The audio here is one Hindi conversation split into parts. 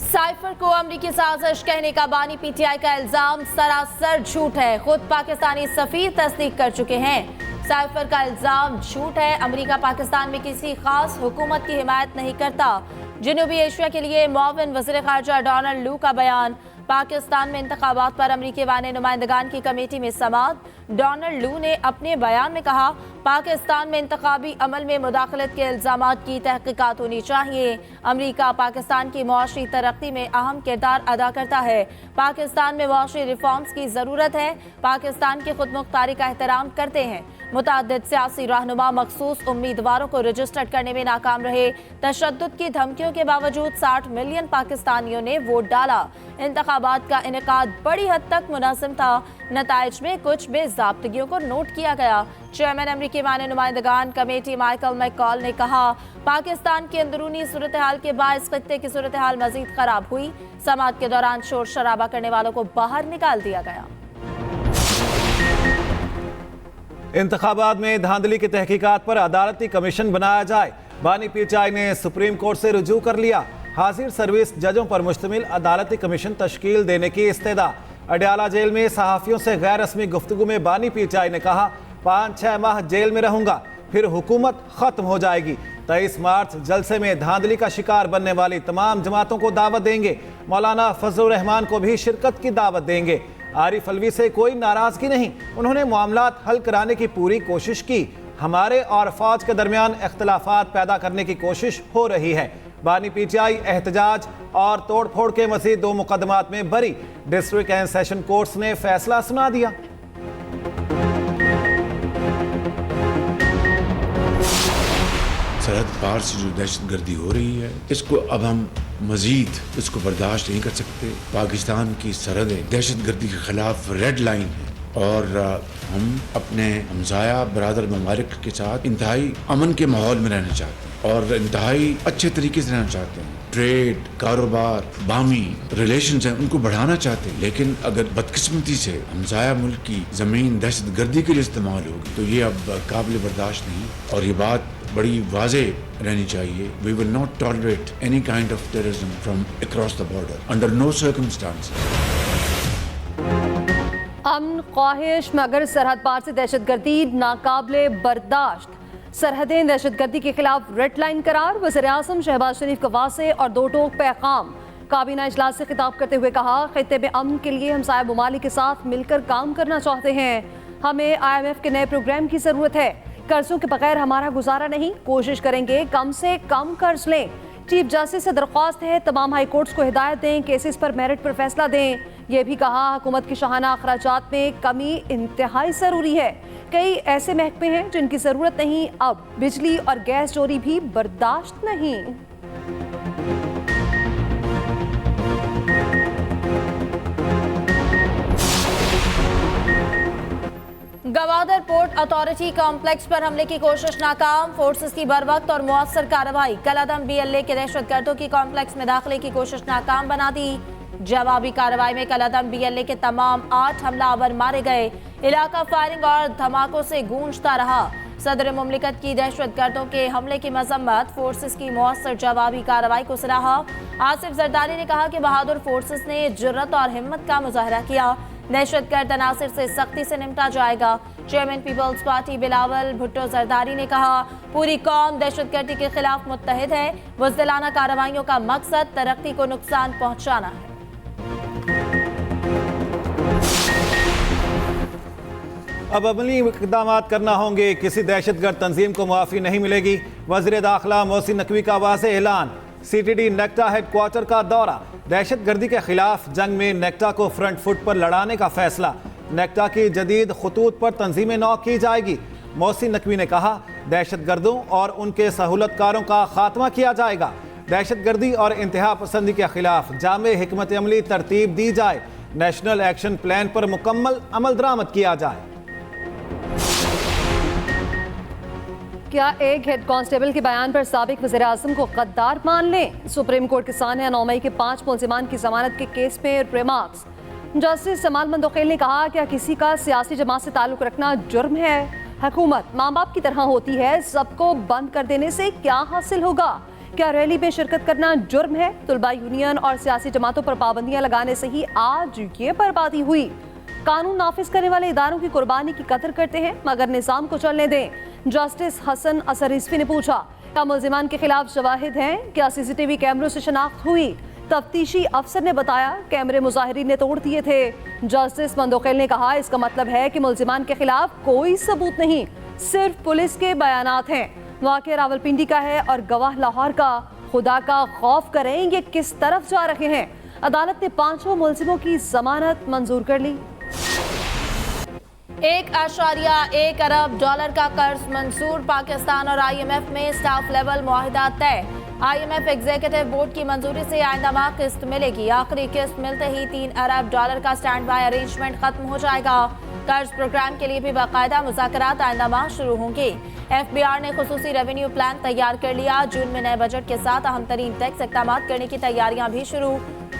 साइफर को अमरीकी साजिश कहने का बानी पीटीआई का इल्जाम सरासर झूठ है। खुद पाकिस्तानी सफीर तस्दीक कर चुके हैं। साइफर का इल्जाम झूठ है। अमरीका पाकिस्तान में किसी खास हुकूमत की हिमायत नहीं करता। जनूबी एशिया के लिए मुआविन वज़ीर ख़ारजा डोनाल्ड लू का बयान। पाकिस्तान में इंतखाबात पर अमरीकी वाने नुमाइंदगान की कमेटी में समाअत। डोनाल्ड लू ने अपने बयान में कहा, पाकिस्तान में इंतखाबी अमल में मुदाखलत के इल्जामात की तहकीकात होनी चाहिए। अमरीका पाकिस्तान की मुआशी तरक्की में अहम किरदार अदा करता है। पाकिस्तान में मुआशी रिफॉर्म्स की ज़रूरत है। पाकिस्तान की खुदमुख्तारी का एहतराम करते हैं। मुतअद्दिद सियासी रहनुमा मखसूस उम्मीदवारों को रजिस्टर्ड करने में नाकाम रहे। तशद्दुद की धमकियों के बावजूद 60 मिलियन पाकिस्तानियों ने वोट डाला। इंतखाबात का इनेकाद बड़ी हद तक मुनासिब था। नताइज में कुछ बेज़ाब्तगियों को नोट किया गया। चेयरमैन अमरीकी वाने नुमाइंदगान कमेटी माइकल मैकॉल ने कहा, पाकिस्तान की अंदरूनी सूरत हाल के बायस खत्ते की सूरत हाल मजीद खराब हुई। समाअत के दौरान शोर शराबा करने वालों को बाहर निकाल दिया गया। इंतखाबात में धांधली की तहकीकात पर अदालती कमीशन बनाया जाए। बानी पीटीआई ने सुप्रीम कोर्ट से रुजू कर लिया। हाजिर सर्विस जजों पर मुश्तमिल अदालती कमीशन तश्कील देने की इस्तेदा। अडयाला जेल में सहाफ़ियों से गैर रस्मी गुफ्तगू में बानी पीटीआई ने कहा, 5-6 माह जेल में रहूंगा, फिर हुकूमत खत्म हो जाएगी। 23 मार्च जलसे में धांधली का शिकार बनने वाली तमाम जमातों को दावत देंगे। मौलाना फजलुर रहमान को भी शिरकत की दावत देंगे। आरिफ अलवी से कोई नाराजगी नहीं, उन्होंने मामलात हल कराने की पूरी कोशिश की। हमारे और फौज के दरमियान इख्तलाफात पैदा करने की कोशिश हो रही है। बानी पीटीआई एहतजाज और तोड़फोड़ के मज़ीद 2 मुकदमात में बरी। डिस्ट्रिक्ट एंड सेशन कोर्ट्स ने फैसला सुना दिया। सरहद पार से जो दहशत गर्दी हो रही है, इसको अब हम मजीद इसको बर्दाश्त नहीं कर सकते। पाकिस्तान की सरहदें दहशत गर्दी के खिलाफ रेड लाइन है और हम अपने हमसाया बरादर ममालिक के साथ इंतहाई अमन के माहौल में रहना चाहते हैं और इंतहाई अच्छे तरीके से रहना चाहते हैं। ट्रेड, कारोबार, बामी रिलेशंस हैं, उनको बढ़ाना चाहते हैं। लेकिन अगर बदकिस्मती से हमसाया मुल्क की ज़मीन दहशत गर्दी के लिए इस्तेमाल होगी तो ये अब काबिल बर्दाश्त नहीं। और ये बात बड़ी वाज़े रहनी चाहिए। We will not tolerate any kind of terrorism from across the border under no circumstances. अमन ख्वाहिश मगर सरहद पार से दहशतगर्दी नाकाबिले बर्दाश्त। सरहदें दहशतगर्दी के खिलाफ रेड लाइन करार। वज़ीर-ए-आज़म शहबाज शरीफ का वाज़ेह और दो टोक पैगाम। काबीना इजलास से खिताब करते हुए कहा, खित्ते में अमन के लिए हमसाया ममालिक के साथ मिलकर काम करना चाहते हैं। हमें IMF के नए प्रोग्राम की ज़रूरत है। कर्जों के बगैर हमारा गुजारा नहीं। कोशिश करेंगे कम से कम कर्ज लें। चीफ जस्टिस से दरख्वास्त है, तमाम हाई कोर्ट्स को हिदायत दें, केसेस पर मेरिट पर फैसला दें। यह भी कहा, हुकूमत की शाहाना अखराजात में कमी इंतहाई ज़रूरी है। कई ऐसे महकमे हैं जिनकी ज़रूरत नहीं। अब बिजली और गैस चोरी भी बर्दाश्त नहीं। गवादर पोर्ट अथॉरिटी कॉम्प्लेक्स पर हमले की कोशिश नाकाम। फोर्सेस की बरवक्त और मुअस्सर कार्रवाई। कलअदम BLA के दहशतगर्दों की कॉम्प्लेक्स में दाखिले की कोशिश नाकाम बना दी। जवाबी कार्रवाई में कलअदम BLA के तमाम 8 हमलावर मारे गए। इलाका फायरिंग और धमाकों से गूंजता रहा। सदर मुमलिकत की दहशतगर्दों के हमले की मजम्मत। फोर्सेस की मुअस्सर जवाबी कार्रवाई को सराहा। आसिफ जरदारी ने कहा कि बहादुर फोर्सेस ने जुर्रत और हिम्मत का मुजाहरा किया। दहशतगर्द अनासिर से सख्ती से निपटा जाएगा। चेयरमैन पीपल्स पार्टी बिलावल भुट्टो जरदारी ने कहा, पूरी कौम दहशतगर्दी के खिलाफ मुत्तहिद है। बुज़दिलाना कार्रवाइयों का मकसद तरक्की को नुकसान पहुंचाना है। अब अमली इक़दाम करना होंगे। किसी दहशतगर्द तंजीम को मुआफ़ी नहीं मिलेगी। वज़ीर दाखिला मोहसिन नकवी का वाज़ेह ऐलान। CTD नेक्टा हेडक्वार्टर का दौरा। दहशतगर्दी के खिलाफ जंग में नेक्टा को फ्रंट फुट पर लड़ाने का फैसला। नेक्टा की जदीद खतूत पर तंजीमें नौ की जाएगी। मोहसिन नकवी ने कहा, दहशतगर्दों और उनके सहूलतकारों का खात्मा किया जाएगा। दहशतगर्दी और इंतहा पसंदी के खिलाफ जामे हिकमत अमली तरतीब दी जाए। नेशनल एक्शन प्लान पर मुकम्मल अमल दरामद किया जाए। क्या एक हेड कांस्टेबल के बयान पर साबिक वज़ीर-ए-आज़म को गद्दार मान लें? सुप्रीम कोर्ट किसान है 9 मई के 5 मुलजिमान की जमानत के केस में रिमार्क्स। जस्टिस जमाल मंदोखेल ने कहा, क्या किसी का सियासी जमात से ताल्लुक रखना जुर्म है? हुकूमत माँ बाप की तरह होती है, सबको बंद कर देने से क्या हासिल होगा? क्या रैली में शिरकत करना जुर्म है? तुलबा यूनियन और सियासी जमातों पर पाबंदियां लगाने से ही आज ये बर्बादी हुई। कानून नाफिज करने वाले इदारों की कुर्बानी की कदर करते हैं मगर निजाम को चलने दें। जस्टिस हसन असर रिजवी ने पूछा, क्या मुल्जिमान के खिलाफ शवाहिद हैं? क्या सीसीटीवी कैमरों से शनाख्त हुई? तफ्तीशी अफसर ने बताया कैमरे मुजाहिरीन ने तोड़ दिए थे। जस्टिस मंदोखेल ने कहा, इसका मतलब है कि मुल्जिमान के खिलाफ कोई सबूत नहीं, सिर्फ पुलिस के बयानात हैं। वाक़या रावलपिंडी का है और गवाह लाहौर का। खुदा का खौफ करें, ये किस तरफ जा रहे हैं? अदालत ने 5 मुल्जिमों की जमानत मंजूर कर ली। 1.1 अरब डॉलर का कर्ज मंजूर। पाकिस्तान और IMF में स्टाफ लेवल मुआहिदा तय। IMF एग्जीक्यूटिव बोर्ड की मंजूरी से आइंदा माह किस्त मिलेगी। आखिरी किस्त मिलते ही 3 अरब डॉलर का स्टैंड बाय अरेंजमेंट खत्म हो जाएगा। कर्ज प्रोग्राम के लिए भी बाकायदा मुज़ाकरात आइंदा माह शुरू होंगे। FBR ने खुसूसी रेवेन्यू प्लान तैयार कर लिया। जून में नए बजट के साथ अहम तरीन टैक्स इक़दाम करने की तैयारियां भी शुरू।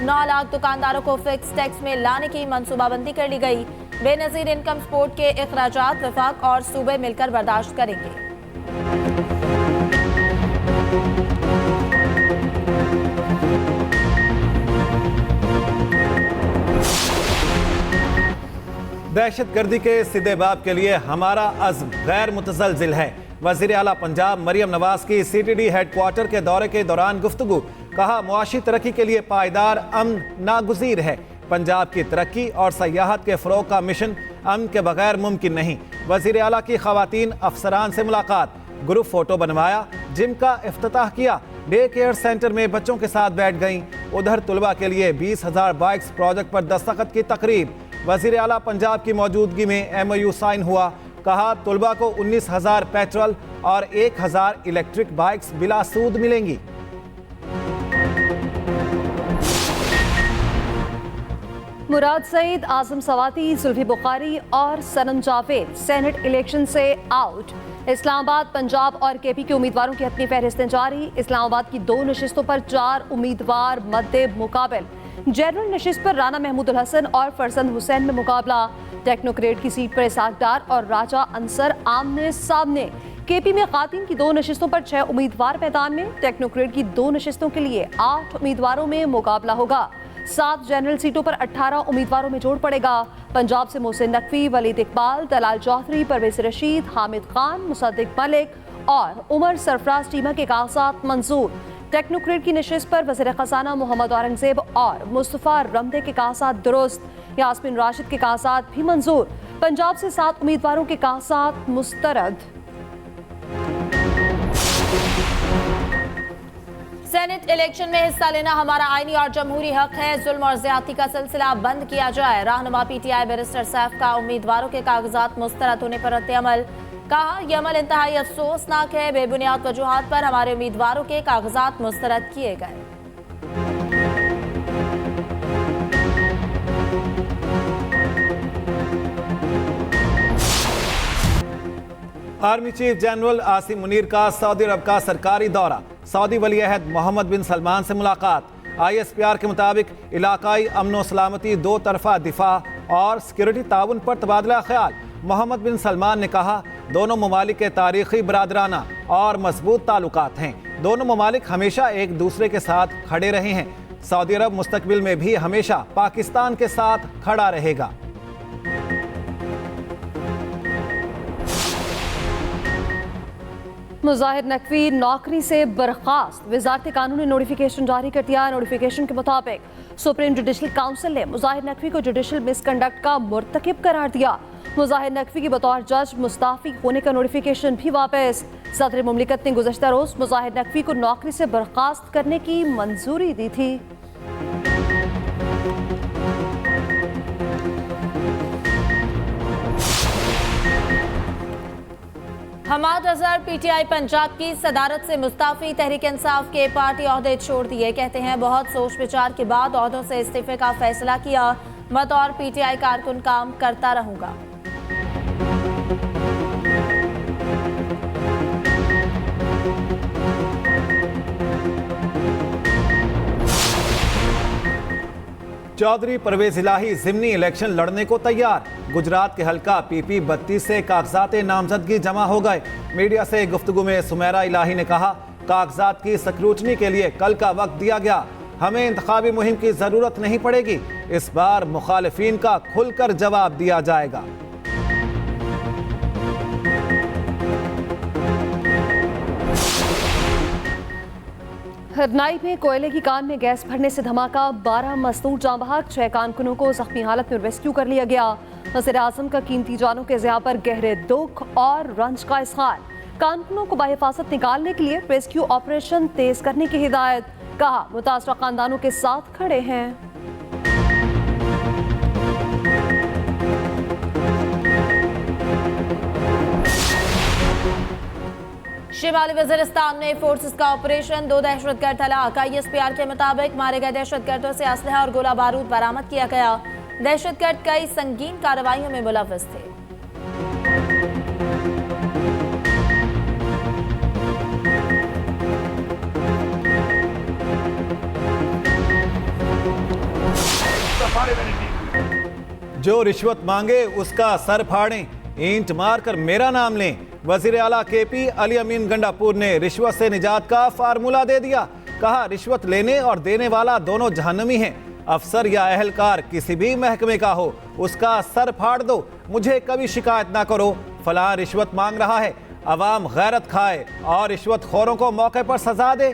9 लाख दुकानदारों को फिक्स टैक्स में लाने की मनसूबाबंदी कर ली गई। बेनजीर इनकम सपोर्ट के अखराजात वफाक और सूबे मिलकर बर्दाश्त करेंगे। दहशतगर्दी के सीधे बाब के लिए हमारा अज़्म गैर मुतज़लज़िल है। वज़ीर आला पंजाब मरियम नवाज की CTD हेडक्वार्टर के दौरे के दौरान गुफ्तगू। कहा, मुआशी तरक्की के लिए पायदार अमन नागुज़ीर है। पंजाब की तरक्की और सयाहत के फ़रोग़ का मिशन अमन के बगैर मुमकिन नहीं। वज़ीर आला की ख़वातीन अफसरान से मुलाकात, ग्रुप फ़ोटो बनवाया, जिम का इफ्तिताह किया, डे केयर सेंटर में बच्चों के साथ बैठ गईं। उधर तुलबा के लिए 20,000 बाइक्स प्रोजेक्ट पर दस्तखत की तकरीब। वज़ीर आला पंजाब की मौजूदगी में MOU साइन हुआ। कहा, तुलबा को 19,000 पेट्रोल और 1,000 इलेक्ट्रिक बाइक्स बिला सूद मिलेंगी। मुराद सईद, आजम सवाती, सुल्फी बुखारी और सनम जावेद सेनेट इलेक्शन से आउट। इस्लामाबाद, पंजाब और KP के उम्मीदवारों की अपनी फहरिस्तें जारी। इस्लामाबाद की 2 नशिस्तों पर 4 उम्मीदवार मद्दे मुकाबिल। जनरल नशिस्त पर राना महमूदुल हसन और फरजंद हुसैन में मुकाबला। टेक्नोक्रेट की सीट पर इसाक डार और राजा अंसर आमने सामने। KP में खातिन की 2 नशिस्तों पर 6 उम्मीदवार मैदान में। टेक्नोक्रेट की 2 नशिस्तों के लिए 8 उम्मीदवारों में मुकाबला होगा। 7 जनरल सीटों पर 18 उम्मीदवारों में जोड़ पड़ेगा। पंजाब से मोहसिन नकवी, वलीद इकबाल, दलाल चौधरी, परवेज रशीद, हामिद खान, मुसद्दिक मलिक और उमर सरफराज टीमा के कागजात मंजूर। टेक्नोक्रेट की नशिस्त पर वज़ीर ख़ज़ाना मोहम्मद औरंगज़ेब और मुस्तफ़ा रमदे के कागजात दुरुस्त। यास्मीन राशिद के कागजात भी मंजूर। पंजाब से 7 उम्मीदवारों के कागजात मुस्तरद। सेनेट इलेक्शन में हिस्सा लेना हमारा आईनी और जमहूरी हक है। जुल्म और ज्यादती का सिलसिला बंद किया जाए। रहनुमा PTI बैरिस्टर सैफ का उम्मीदवारों के कागजात मुस्तरद होने पर रद्द-ए-अमल। कहा, यह अमल इंतहाई अफसोसनाक है। बेबुनियाद वजूहात पर हमारे उम्मीदवारों के कागजात मुस्तरद किए गए। Army chief general Asim Munir का सऊदी अरब का सरकारी दौरा। सऊदी वली अहद मोहम्मद बिन सलमान से मुलाकात। ISPR के मुताबिक इलाकाई अमन सलामती, 2 तरफा दिफा और सिक्योरिटी ताउन पर तबादला ख्याल। मोहम्मद बिन सलमान ने कहा, दोनों ममालिक के तारीखी, बरादराना और मजबूत ताल्लुकात हैं। दोनों ममालिक हमेशा एक दूसरे के साथ खड़े रहे हैं। सऊदी अरब मुस्तकबिल में भी हमेशा पाकिस्तान के साथ खड़ा रहेगा। मुजाहिर नकवी नौकरी से बर्खास्त। वजारत कानून ने नोटिफिकेशन जारी कर दिया। नोटिफिकेशन के मुताबिक सुप्रीम जुडिशल काउंसिल ने मुजाहिर नकवी को जुडिशल मिसकंडक्ट का मुर्तकिब करार दिया। मुजाहिर नकवी की बतौर जज मुस्ताफी होने का नोटिफिकेशन भी वापस। सदर मुमलिकत ने गुज़श्ता रोज मुजाहिर नकवी को नौकरी से बर्खास्त करने की मंजूरी दी थी। हमाद अजहर PTI पंजाब की सदारत से मुस्ताफी। तहरीक इंसाफ के पार्टी ओहदे छोड़ दिए। कहते हैं, बहुत सोच विचार के बाद ओहदों से इस्तीफे का फैसला किया। बतौर PTI कारकुन काम करता रहूंगा। चौधरी परवेज इलाही जिमनी इलेक्शन लड़ने को तैयार। गुजरात के हलका PP 32 से कागजात नामजदगी जमा हो गए। मीडिया से गुफ्तगू में सुमेरा इलाही ने कहा, कागजात की स्क्रूटनी के लिए कल का वक्त दिया गया। हमें इंतखाबी मुहिम की जरूरत नहीं पड़ेगी। इस बार मुखालिफिन का खुलकर जवाब दिया जाएगा। हरनाई में कोयले की कान में गैस भरने से धमाका, 12 मजदूर जाँ बहक, 6 कारकुनों को जख्मी हालत में रेस्क्यू कर लिया गया। वज़ीर आज़म का कीमती जानों के ज़िया पर गहरे दुख और रंज का इज़हार। कारकुनों को बाहिफाजत निकालने के लिए रेस्क्यू ऑपरेशन तेज करने की हिदायत। कहा, मुतासरा खानदानों के साथ खड़े हैं। शिमाली वजीरिस्तान में फोर्सेस का ऑपरेशन, 2 दहशतगर्द हलाक। ISPR के मुताबिक मारे गए दहशतगर्दों से असलहा और गोला बारूद बरामद किया गया। दहशतगर्द कई संगीन कार्रवाइयों में मुलव्वस थे। जो रिश्वत मांगे उसका सर फाड़ें, ईंट मारकर मेरा नाम लें। वजीर आला KP अली अमीन गंडापुर ने रिश्वत से निजात का फार्मूला दे दिया। कहा, रिश्वत लेने और देने वाला दोनों जहन्नमी हैं। अफसर या अहलकार किसी भी महकमे का हो, उसका सर फाड़ दो, मुझे कभी शिकायत ना करो। फलां रिश्वत मांग रहा है, अवाम गैरत खाए और रिश्वत खोरों को मौके पर सजा दे।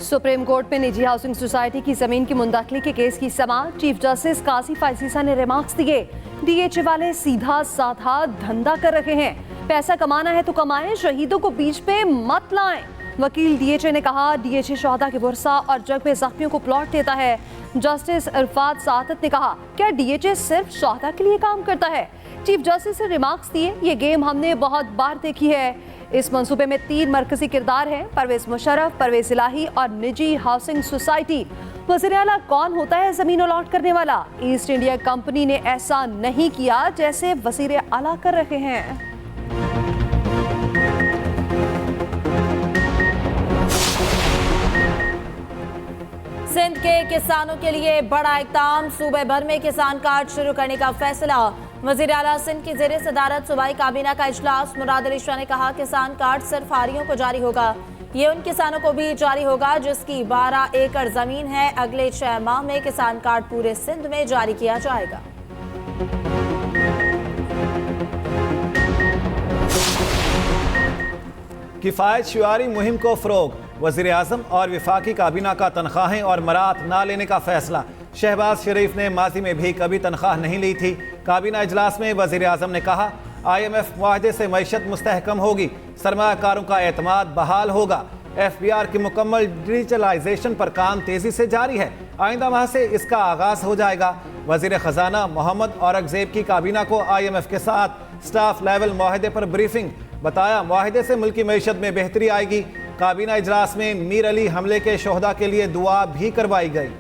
सुप्रीम कोर्ट में निजी हाउसिंग सोसाइटी की जमीन की मुंतकली के केस की समाअत। चीफ जस्टिस काजी फायजीसा ने रिमार्क्स दिए, DHA वाले सीधा साधा धंधा कर रहे हैं। पैसा कमाना है तो कमाएं, शहीदों को बीच पे मत लाएं। वकील DHA ने कहा, DHA शहदा के वर्सा और जग पे जख्मियों को प्लॉट देता है। जस्टिस इरफात सादत ने कहा, क्या DHA सिर्फ शहदा के लिए काम करता है? चीफ जस्टिस ने रिमार्क्स दिए, ये गेम हमने बहुत बार देखी है। इस मंसूबे में 3 मरकजी किरदार हैं, परवेज मुशर्रफ, परवेज इलाही और निजी हाउसिंग सोसाइटी। वज़ीर आला कौन होता है जमीन अलॉट करने वाला? ईस्ट इंडिया कंपनी ने ऐसा नहीं किया जैसे वज़ीर आला कर रहे हैं। सिंध के किसानों के लिए बड़ा इक़दाम, सूबे भर में किसान कार्ड शुरू करने का फैसला। वज़ीर आला सिंध की ज़ेरे सदारत सूबाई काबीना का इजलास। मुराद अली शाह ने कहा, किसान कार्ड सिर्फ हारियों को जारी होगा, ये उन किसानों को भी जारी होगा जिसकी 12 एकड़ जमीन है। अगले 6 माह में किसान कार्ड पूरे सिंध में जारी किया जाएगा। किफ़ायत शुआरी मुहिम को फ़रोग। वज़ीर आज़म और वफाकी काबीना का तनख्वाहें और मरात ना लेने का फैसला। शहबाज शरीफ ने माजी में भी कभी तनख्वाह नहीं ली थी। काबीना इजलास में वज़ीर आज़म ने कहा, IMF मुआहदे से मईशत मुस्तहकम होगी, सरमायाकारों का एतमाद बहाल होगा। FBR की मुकम्मल डिजिटलाइजेशन पर काम तेज़ी से जारी है, आइंदा माह से इसका आगाज़ हो जाएगा। वज़ीर ख़जाना मोहम्मद औरंगज़ेब की काबीना को IMF के साथ स्टाफ लेवल मुआहदे पर ब्रीफिंग। बताया, मुआहदे से मुल्की मईशत में बेहतरी आएगी। काबीना इजलास में मीर अली हमले के शोहदा के लिए दुआ भी करवाई गई।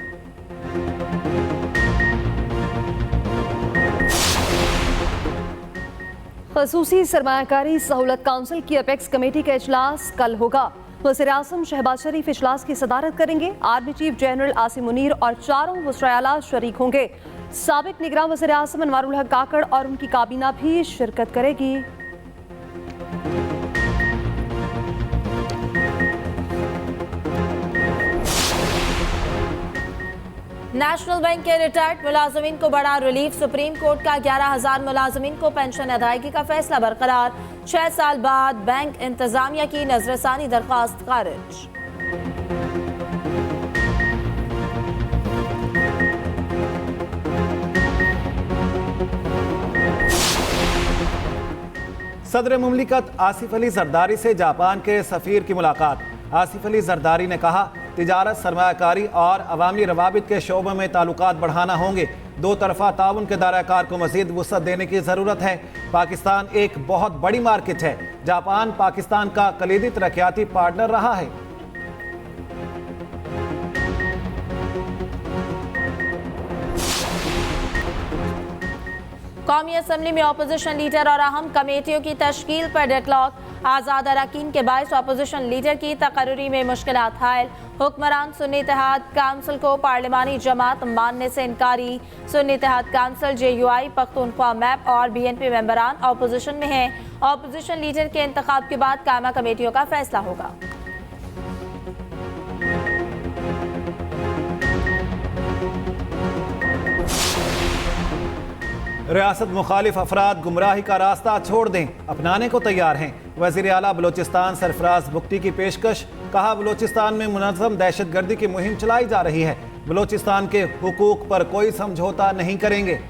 खसूसी सरमायाकारी सहूलत काउंसिल की अपेक्स कमेटी का इजलास कल होगा। वज़ीर आज़म शहबाज शरीफ इजलास की सदारत करेंगे। Army chief general Asim Munir और 4 वज़ीर आला शरीक होंगे। साबिक निगरान वज़ीर आज़म अनवारुल हक काकड़ और उनकी काबीना भी शिरकत करेगी। नेशनल बैंक के रिटायर्ड मुलाजमीन को बड़ा रिलीफ। सुप्रीम कोर्ट का 11,000 मुलाजमीन को पेंशन अदायगी का फैसला बरकरार। 6 साल बाद बैंक इंतजामिया की नजरसानी दरख्वास्त खारिज। सदर मुमलिकत आसिफ अली जरदारी से जापान के सफीर की मुलाकात। आसिफ अली जरदारी ने कहा, तिजारत, सरमायाकारी और अवामी रवाबित के शोबों में ताल्लुकात बढ़ाना होंगे। 2 तरफा ताउन के दायरा को मजीद वुसअत देने की ज़रूरत है। पाकिस्तान एक बहुत बड़ी मार्केट है। जापान पाकिस्तान का कलीदी तरक्याती पार्टनर रहा है। कौमी असम्बली में अपोजिशन लीडर और अहम कमेटियों की तश्कील पर डेडलॉक। आज़ाद अरकान के बायस अपोजिशन लीडर की तकर्री में मुश्किलात हायल। हुक्मरान सुन्नी इत्तेहाद काउंसिल को पार्लिमानी जमात मानने से इनकारी। सुन्नी इत्तेहाद काउंसिल JUI पख्तूनख्वा मैप और BNP मेंबरान अपोजिशन में हैं। अपोजिशन लीडर के इंतखाब के बाद कायमा कमेटियों का फैसला होगा। रियासत मुखालिफ अफराद गुमराही का रास्ता छोड़ दें, अपनाने को तैयार हैं। वज़ीर आला बलोचिस्तान सरफराज बुख्ती की पेशकश। कहा, बलोचिस्तान में मुनज़्ज़म दहशतगर्दी की मुहिम चलाई जा रही है, बलोचिस्तान के हुकूक पर कोई समझौता नहीं करेंगे।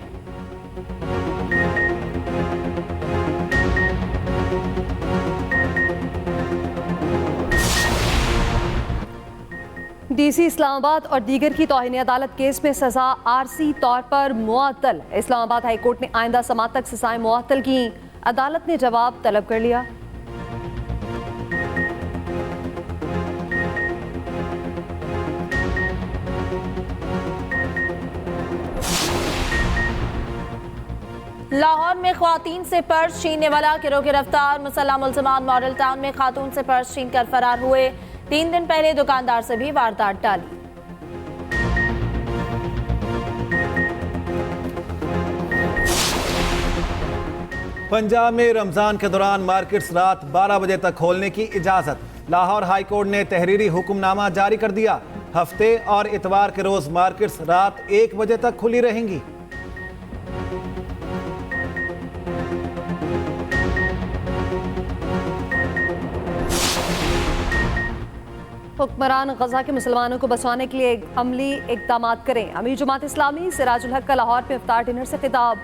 DC इस्लामाबाद और दीगर की तौहीन अदालत केस में सजा आरसी तौर पर मुअत्तल। इस्लामाबाद हाई कोर्ट ने आइंदा समात तक सजाएं मुअत्तल की। अदालत ने जवाब तलब कर लिया। लाहौर में ख्वातीन से पर्स छीनने वाला गिरोह गिरफ्तार। मुसल्लह मुल्ज़िमान मॉडल टाउन में खातून से पर्स छीन कर फरार हुए। 3 दिन पहले दुकानदार से भी वारदात टाली। पंजाब में रमजान के दौरान मार्केट्स रात 12 बजे तक खोलने की इजाजत। लाहौर हाई कोर्ट ने तहरीरी हुक्मनामा जारी कर दिया। हफ्ते और इतवार के रोज मार्केट्स रात 1 बजे तक खुली रहेंगी। हुक्मरान गजा के मुसलमानों को बचाने के लिए अमली इकदाम करें। अमीर जमात इस्लामी सिराजुल हक का लाहौर में इफ्तार डिनर से खिताब।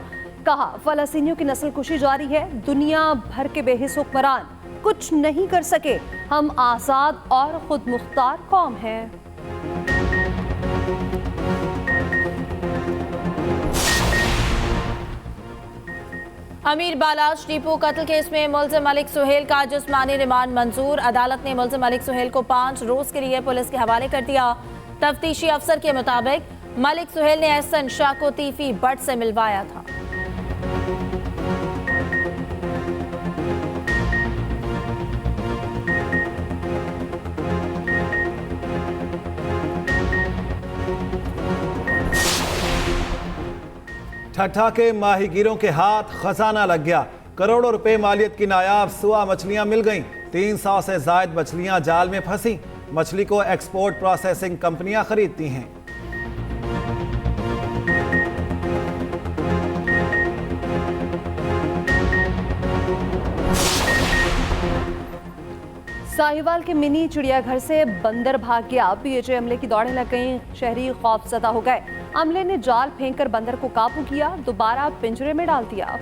कहा, फलस्तीनियों की नस्ल कुशी जारी है, दुनिया भर के बेहिस हुक्मरान कुछ नहीं कर सके, हम आज़ाद और खुद मुख्तार कौम हैं। अमीर बालाश डिपो कत्ल केस में मुल्ज़िम मलिक सुहेल का जिस्मानी रिमांड मंजूर। अदालत ने मुल्ज़िम मलिक सुहेल को 5 रोज के लिए पुलिस के हवाले कर दिया। तफ्तीशी अफसर के मुताबिक मलिक सुहेल ने एहसन शाह को तीफी बट से मिलवाया था। ठट्ठा के माहीगीरों के हाथ खजाना लग गया। करोड़ों रुपए मालियत की नायाब सुआ मछलियां मिल गईं। 300 से जायद मछलियां जाल में फंसी। मछली को एक्सपोर्ट प्रोसेसिंग कंपनियां खरीदती हैं। साहिवाल के मिनी चिड़ियाघर से बंदर भाग गया। पीएचए अमले की दौड़ें लग गईं, शहरी खौफजदा हो गए। अमले ने जाल फेंककर बंदर को काबू किया, दोबारा पिंजरे में डाल दिया।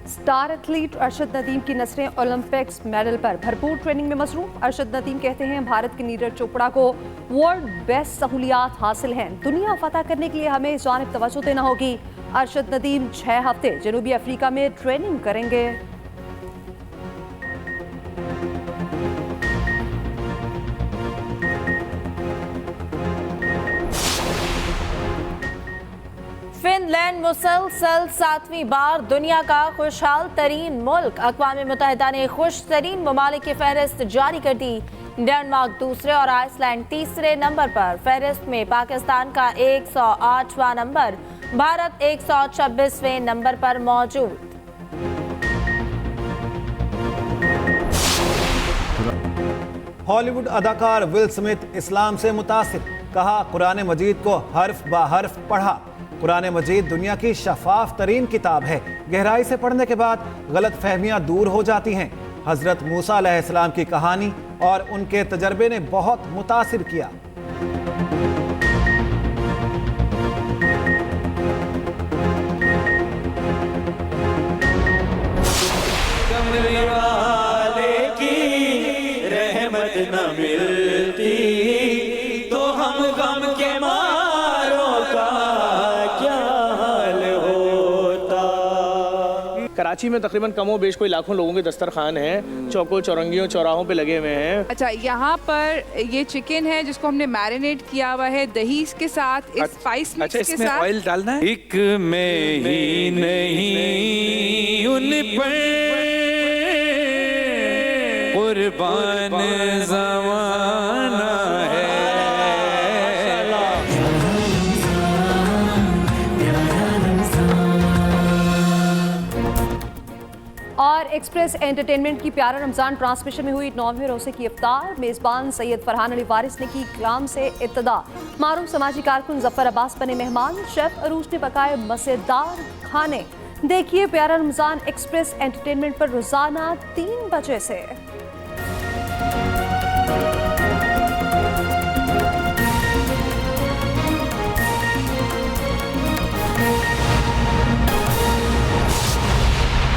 स्टार एथलीट अरशद नदीम की नसरें ओलंपिक्स मेडल पर भरपूर ट्रेनिंग में मसरूफ। अरशद नदीम कहते हैं, भारत के नीरज चोपड़ा को वर्ल्ड बेस्ट सहूलियात हासिल हैं, दुनिया फतह करने के लिए हमें इस जानिब तवज्जो देना होगी। अरशद नदीम 6 हफ्ते जनूबी अफ्रीका में ट्रेनिंग करेंगे। फिनलैंड मुसलसल 7वीं बार दुनिया का खुशहाल तरीन मुल्क। अक़वाम मुत्तहिदा ने खुश तरीन ममालिक की फहरिस्त जारी कर दी। डेनमार्क दूसरे और आइसलैंड तीसरे नंबर पर। फहरिस्त में पाकिस्तान का 108वां नंबर, भारत 126वें नंबर पर मौजूद। हॉलीवुड अदाकार विल स्मिथ इस्लाम से मुतासिर। कहा, कुरान मजीद को हर्फ ब हर्फ पढ़ा। कुरान मजीद दुनिया की शफाफ तरीन किताब है। गहराई से पढ़ने के बाद गलत फहमियां दूर हो जाती हैं। हजरत मूसा अलैहिस्सलाम की कहानी और उनके तजर्बे ने बहुत मुतासिर किया। कमरे वाले की रहमत न मिलती तो हम गम के मारों का क्या हाल होता। कराची में तकरीबन कमो बेश कोई लाखों लोगों के दस्तरखान हैं, चौकों चौरंगियों चौराहों पे लगे हुए हैं। अच्छा, यहाँ पर ये चिकन है जिसको हमने मैरिनेट किया हुआ है दही के साथ, इस स्पाइस मिक्स के इसमें साथ। ऑयल डालना है। एक में ही नहीं उन पर कुर्बान ज़माना है। और एक्सप्रेस एंटरटेनमेंट की प्यारा रमजान ट्रांसमिशन में हुई 9वें रोजे की इफ्तार। मेजबान सैयद फरहान अली वारिस ने की कलाम से इब्तिदा। मारूफ समाजी कारकुन जफर अब्बास बने मेहमान। शेफ अरूज ने पकाए मजेदार खाने। देखिए प्यारा रमजान एक्सप्रेस एंटरटेनमेंट पर रोजाना 3 बजे से।